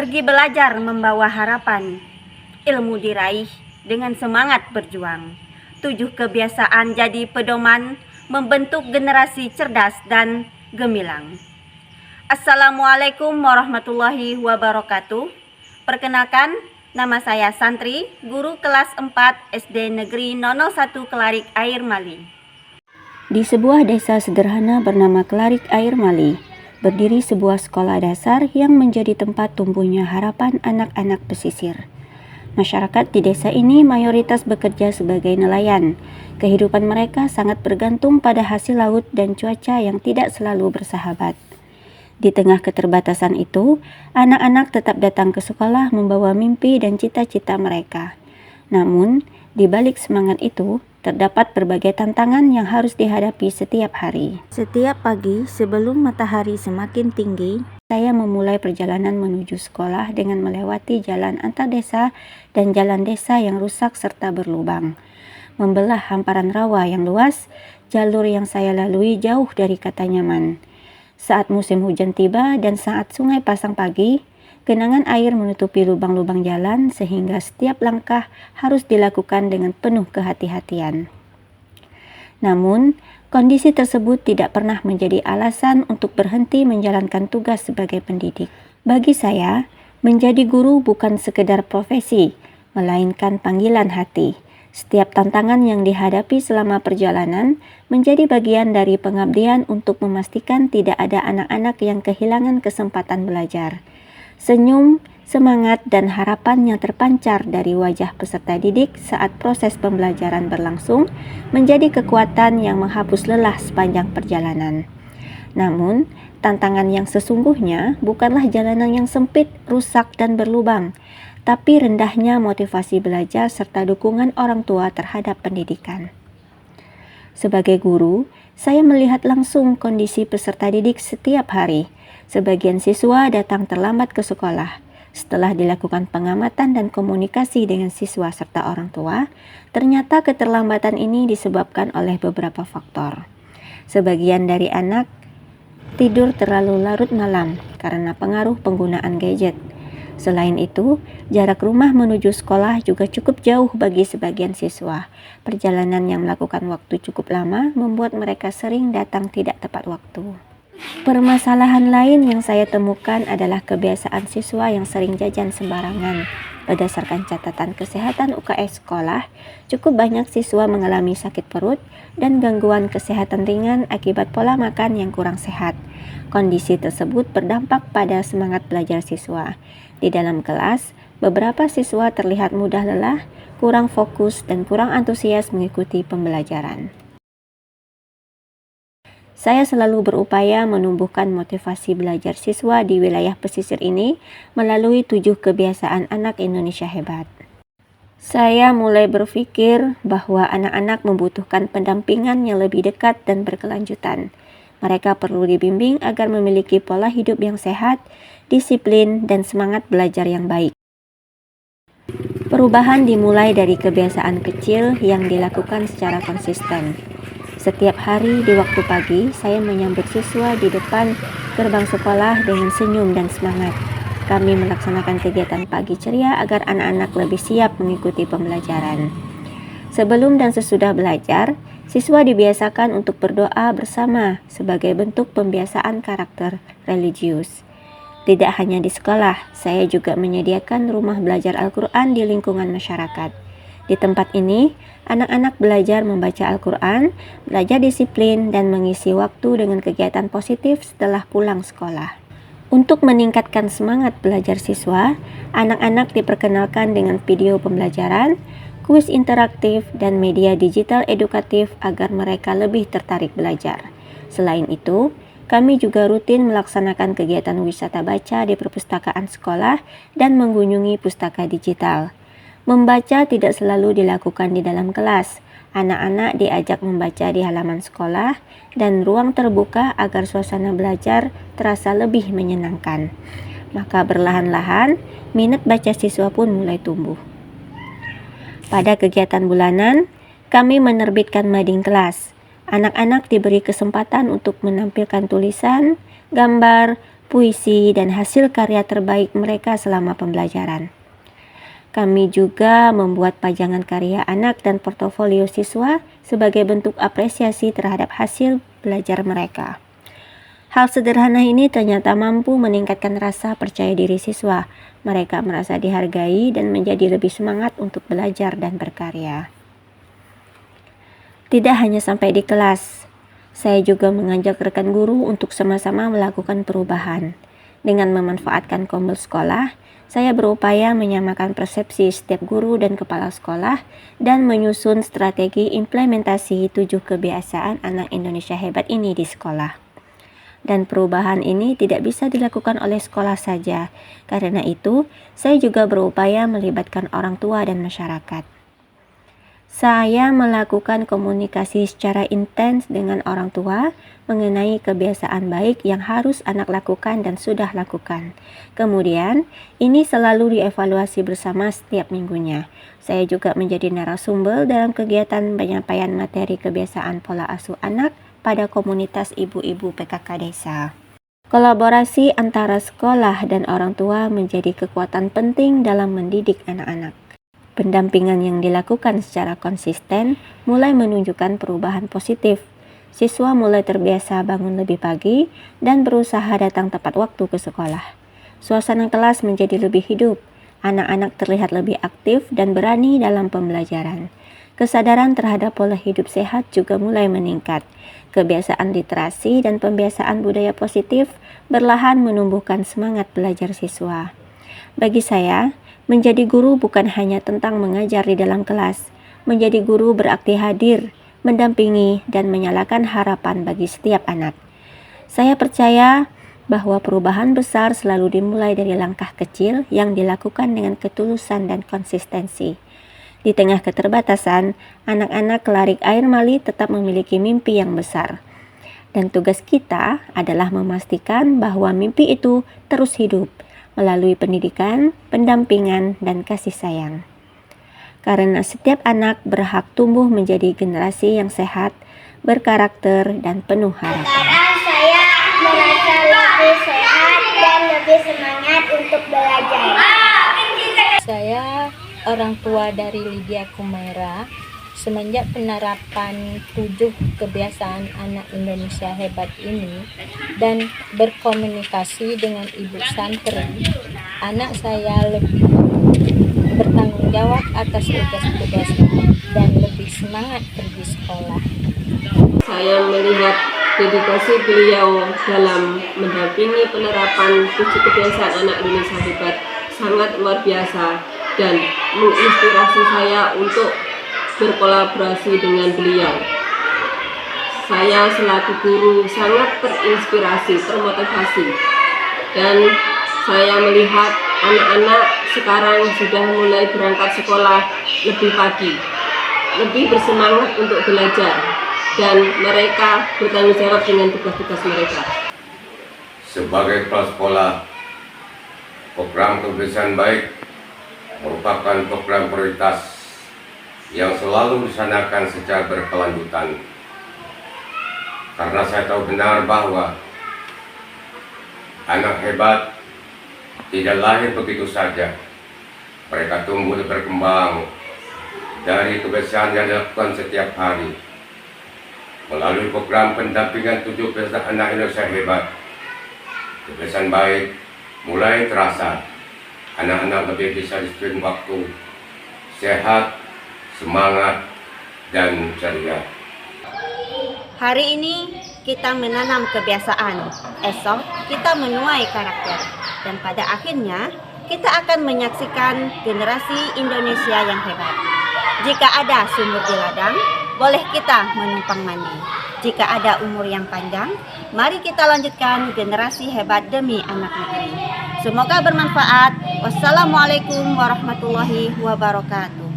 Pergi belajar membawa harapan, ilmu diraih dengan semangat berjuang. 7 kebiasaan jadi pedoman, membentuk generasi cerdas dan gemilang. Assalamualaikum warahmatullahi wabarakatuh. Perkenalkan, nama saya Santri, guru kelas 4 SD Negeri 001 Kelarik Air Mali. Di sebuah desa sederhana bernama Kelarik Air Mali, berdiri sebuah sekolah dasar yang menjadi tempat tumbuhnya harapan anak-anak pesisir. Masyarakat di desa ini mayoritas bekerja sebagai nelayan. Kehidupan mereka sangat bergantung pada hasil laut dan cuaca yang tidak selalu bersahabat. Di tengah keterbatasan itu, anak-anak tetap datang ke sekolah membawa mimpi dan cita-cita mereka. Namun, di balik semangat itu, terdapat berbagai tantangan yang harus dihadapi setiap hari. Setiap pagi sebelum matahari semakin tinggi, saya memulai perjalanan menuju sekolah dengan melewati jalan antar desa dan jalan desa yang rusak serta berlubang. Membelah hamparan rawa yang luas, jalur yang saya lalui jauh dari kata nyaman. Saat musim hujan tiba dan saat sungai pasang pagi, genangan air menutupi lubang-lubang jalan sehingga setiap langkah harus dilakukan dengan penuh kehati-hatian. Namun, kondisi tersebut tidak pernah menjadi alasan untuk berhenti menjalankan tugas sebagai pendidik. Bagi saya, menjadi guru bukan sekedar profesi, melainkan panggilan hati. Setiap tantangan yang dihadapi selama perjalanan menjadi bagian dari pengabdian untuk memastikan tidak ada anak-anak yang kehilangan kesempatan belajar. Senyum, semangat, dan harapan yang terpancar dari wajah peserta didik saat proses pembelajaran berlangsung menjadi kekuatan yang menghapus lelah sepanjang perjalanan. Namun, tantangan yang sesungguhnya bukanlah jalanan yang sempit, rusak, dan berlubang, tapi rendahnya motivasi belajar serta dukungan orang tua terhadap pendidikan. Sebagai guru, saya melihat langsung kondisi peserta didik setiap hari. Sebagian siswa datang terlambat ke sekolah. Setelah dilakukan pengamatan dan komunikasi dengan siswa serta orang tua, ternyata keterlambatan ini disebabkan oleh beberapa faktor. Sebagian dari anak tidur terlalu larut malam karena pengaruh penggunaan gadget. Selain itu, jarak rumah menuju sekolah juga cukup jauh bagi sebagian siswa. Perjalanan yang melakukan waktu cukup lama membuat mereka sering datang tidak tepat waktu. Permasalahan lain yang saya temukan adalah kebiasaan siswa yang sering jajan sembarangan. Berdasarkan catatan kesehatan UKS sekolah, cukup banyak siswa mengalami sakit perut dan gangguan kesehatan ringan akibat pola makan yang kurang sehat. Kondisi tersebut berdampak pada semangat belajar siswa. Di dalam kelas, beberapa siswa terlihat mudah lelah, kurang fokus, dan kurang antusias mengikuti pembelajaran. Saya selalu berupaya menumbuhkan motivasi belajar siswa di wilayah pesisir ini melalui 7 kebiasaan anak Indonesia hebat. Saya mulai berpikir bahwa anak-anak membutuhkan pendampingan yang lebih dekat dan berkelanjutan. Mereka perlu dibimbing agar memiliki pola hidup yang sehat, disiplin, dan semangat belajar yang baik. Perubahan dimulai dari kebiasaan kecil yang dilakukan secara konsisten. Setiap hari di waktu pagi, saya menyambut siswa di depan gerbang sekolah dengan senyum dan semangat. Kami melaksanakan kegiatan pagi ceria agar anak-anak lebih siap mengikuti pembelajaran. Sebelum dan sesudah belajar, siswa dibiasakan untuk berdoa bersama sebagai bentuk pembiasaan karakter religius. Tidak hanya di sekolah, saya juga menyediakan rumah belajar Al-Quran di lingkungan masyarakat. Di tempat ini, anak-anak belajar membaca Al-Quran, belajar disiplin, dan mengisi waktu dengan kegiatan positif setelah pulang sekolah. Untuk meningkatkan semangat belajar siswa, anak-anak diperkenalkan dengan video pembelajaran, kuis interaktif, dan media digital edukatif agar mereka lebih tertarik belajar. Selain itu, kami juga rutin melaksanakan kegiatan wisata baca di perpustakaan sekolah dan mengunjungi pustaka digital. Membaca tidak selalu dilakukan di dalam kelas. Anak-anak diajak membaca di halaman sekolah dan ruang terbuka agar suasana belajar terasa lebih menyenangkan. Maka perlahan-lahan, minat baca siswa pun mulai tumbuh. Pada kegiatan bulanan, kami menerbitkan mading kelas. Anak-anak diberi kesempatan untuk menampilkan tulisan, gambar, puisi, dan hasil karya terbaik mereka selama pembelajaran. Kami juga membuat pajangan karya anak dan portofolio siswa sebagai bentuk apresiasi terhadap hasil belajar mereka. Hal sederhana ini ternyata mampu meningkatkan rasa percaya diri siswa. Mereka merasa dihargai dan menjadi lebih semangat untuk belajar dan berkarya. Tidak hanya sampai di kelas, saya juga mengajak rekan guru untuk sama-sama melakukan perubahan. Dengan memanfaatkan kombel sekolah, saya berupaya menyamakan persepsi setiap guru dan kepala sekolah dan menyusun strategi implementasi 7 kebiasaan anak Indonesia hebat ini di sekolah. Dan perubahan ini tidak bisa dilakukan oleh sekolah saja. Karena itu, saya juga berupaya melibatkan orang tua dan masyarakat. Saya melakukan komunikasi secara intens dengan orang tua mengenai kebiasaan baik yang harus anak lakukan dan sudah lakukan. Kemudian, ini selalu dievaluasi bersama setiap minggunya. Saya juga menjadi narasumber dalam kegiatan penyampaian materi kebiasaan pola asuh anak pada komunitas ibu-ibu PKK desa. Kolaborasi antara sekolah dan orang tua menjadi kekuatan penting dalam mendidik anak-anak. Pendampingan yang dilakukan secara konsisten mulai menunjukkan perubahan positif. Siswa mulai terbiasa bangun lebih pagi dan berusaha datang tepat waktu ke sekolah. Suasana kelas menjadi lebih hidup. Anak-anak terlihat lebih aktif dan berani dalam pembelajaran. Kesadaran terhadap pola hidup sehat juga mulai meningkat. Kebiasaan literasi dan pembiasaan budaya positif perlahan menumbuhkan semangat belajar siswa. Bagi saya, menjadi guru bukan hanya tentang mengajar di dalam kelas. Menjadi guru berarti hadir, mendampingi, dan menyalakan harapan bagi setiap anak. Saya percaya bahwa perubahan besar selalu dimulai dari langkah kecil yang dilakukan dengan ketulusan dan konsistensi. Di tengah keterbatasan, anak-anak Kelarik Air Mali tetap memiliki mimpi yang besar. Dan tugas kita adalah memastikan bahwa mimpi itu terus hidup melalui pendidikan, pendampingan, dan kasih sayang. Karena setiap anak berhak tumbuh menjadi generasi yang sehat, berkarakter, dan penuh harapan. Sekarang saya merasa lebih sehat dan lebih semangat untuk belajar. Saya orang tua dari Lydia Kumaira. Semenjak penerapan 7 kebiasaan anak Indonesia hebat ini dan berkomunikasi dengan ibu santri, anak saya lebih bertanggung jawab atas tugas-tugasnya dan lebih semangat pergi sekolah. Saya melihat dedikasi beliau dalam mendampingi penerapan 7 kebiasaan anak Indonesia hebat sangat luar biasa dan menginspirasi saya untuk berkolaborasi dengan beliau. Saya selaku guru sangat terinspirasi, termotivasi, dan saya melihat anak-anak sekarang sudah mulai berangkat sekolah lebih pagi, lebih bersemangat untuk belajar, dan mereka bertanggung jawab dengan tugas-tugas mereka. Sebagai kepala sekolah, program kebiasaan baik merupakan program prioritas yang selalu disanakan secara berkelanjutan. Karena saya tahu benar bahwa anak hebat tidak lahir begitu saja. Mereka tumbuh dan berkembang dari kebiasaan yang dilakukan setiap hari. Melalui program pendampingan 7 kebiasaan anak Indonesia hebat, kebiasaan baik mulai terasa. Anak-anak lebih bisa disiplin waktu, sehat, semangat, dan ceria. Hari ini kita menanam kebiasaan, esok kita menuai karakter, dan pada akhirnya kita akan menyaksikan generasi Indonesia yang hebat. Jika ada sumur di ladang, boleh kita menumpang mandi. Jika ada umur yang panjang, mari kita lanjutkan generasi hebat demi anak negeri. Semoga bermanfaat. Wassalamualaikum warahmatullahi wabarakatuh.